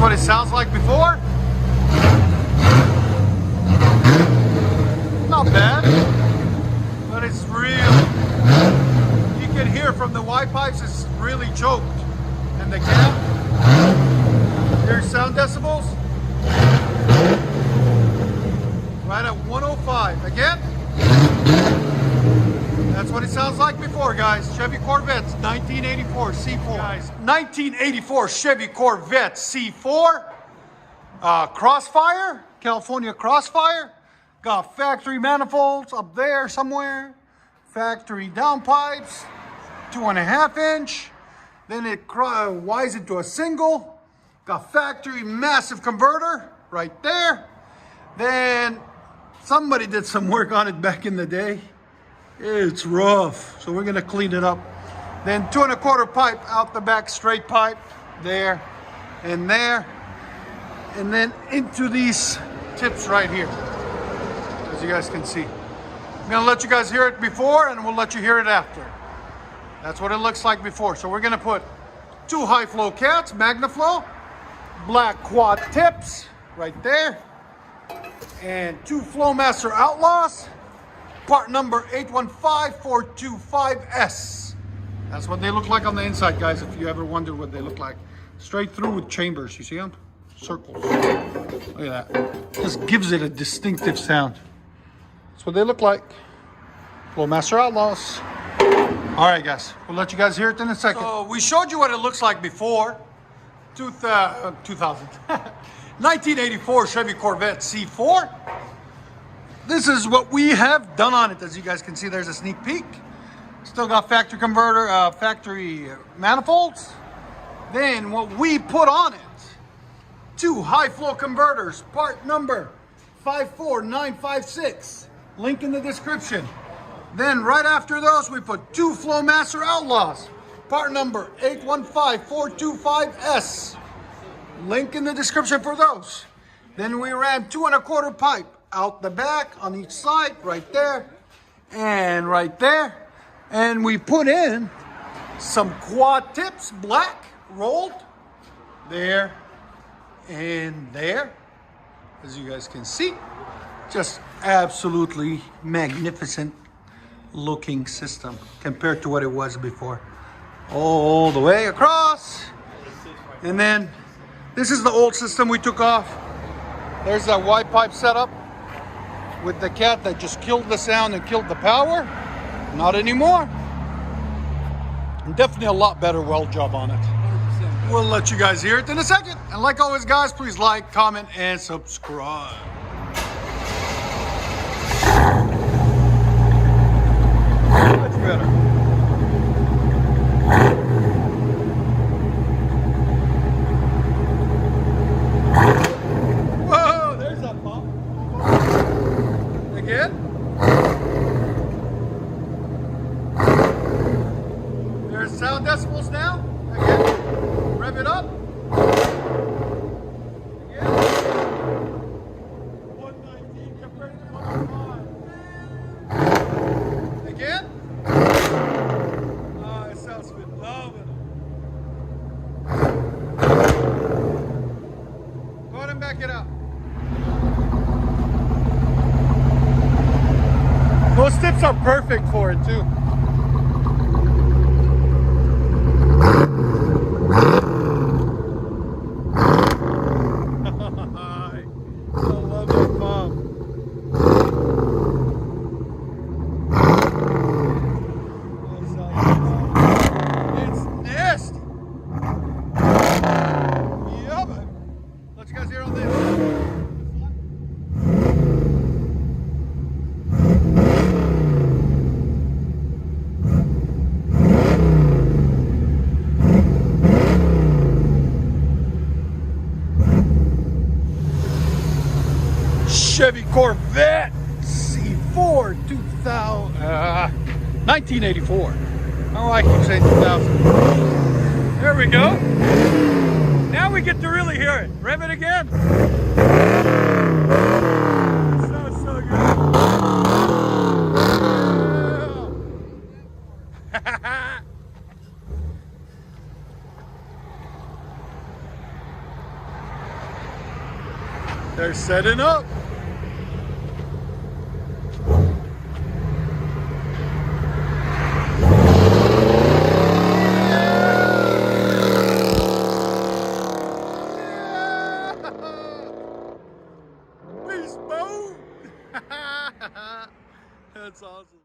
what it sounds like before. Not bad, but it's real. You can hear from the Y pipes, it's really choked. And the cab, here's sound decibels, right at 105. Again, that's what it sounds like before, guys. Chevy Corvettes, 1984 C4. Guys, 1984 Chevy Corvette C4. Crossfire, California Crossfire. Got factory manifolds up there somewhere. Factory downpipes, 2.5 inch. Then it wires into a single. Got factory massive converter right there. Then somebody did some work on it back in the day. It's rough, so we're gonna clean it up. Then 2 1/4 pipe out the back, straight pipe there and there, and then into these tips right here, as you guys can see. I'm gonna let you guys hear it before, and we'll let you hear it after. That's what it looks like before. So we're gonna put 2 high flow cats, MagnaFlow, black quad tips right there, and 2 FLOWMASTER Outlaws, part number 815425S. That's what they look like on the inside, guys, if you ever wondered what they look like. Straight through with chambers, you see them? Circles. Look at that. Just gives it a distinctive sound. That's what they look like. FLOWMASTER Outlaws. All right, guys, we'll let you guys hear it in a second. So we showed you what it looks like before. 1984 Chevy Corvette C4. This is what we have done on it. As you guys can see, there's a sneak peek. Still got factory converter, factory manifolds. Then what we put on it, 2 high flow converters, part number 54956. Link in the description. Then right after those, we put 2 FLOWMASTER Outlaws, part number 815425S. Link in the description for those. Then we ran 2 1/4 pipe out the back on each side, right there and right there. And we put in some quad tips, black, rolled, there and there, as you guys can see. Just absolutely magnificent looking system compared to what it was before. All the way across. And then this is the old system we took off. There's that Y pipe setup with the cat that just killed the sound and killed the power. Not anymore. And definitely a lot better weld job on it. We'll let you guys hear it in a second. And like always, guys, please like, comment, and subscribe. Much better. Whoa, there's that pump. Again. There's sound decibels now. Again. Rev it up. Again. 119 compared to 105. Again. Oh, it sounds phenomenal. Go ahead and back it up. Those tips are perfect for it too. I love that pump. It's nasty. Yeah, but let you guys hear on this. Chevy Corvette C4 1984. Oh, I keep saying 2000. There we go. Now we get to really hear it. Rev it again. It sounds so good. Yeah. They're setting up. Peace, boat. That's awesome.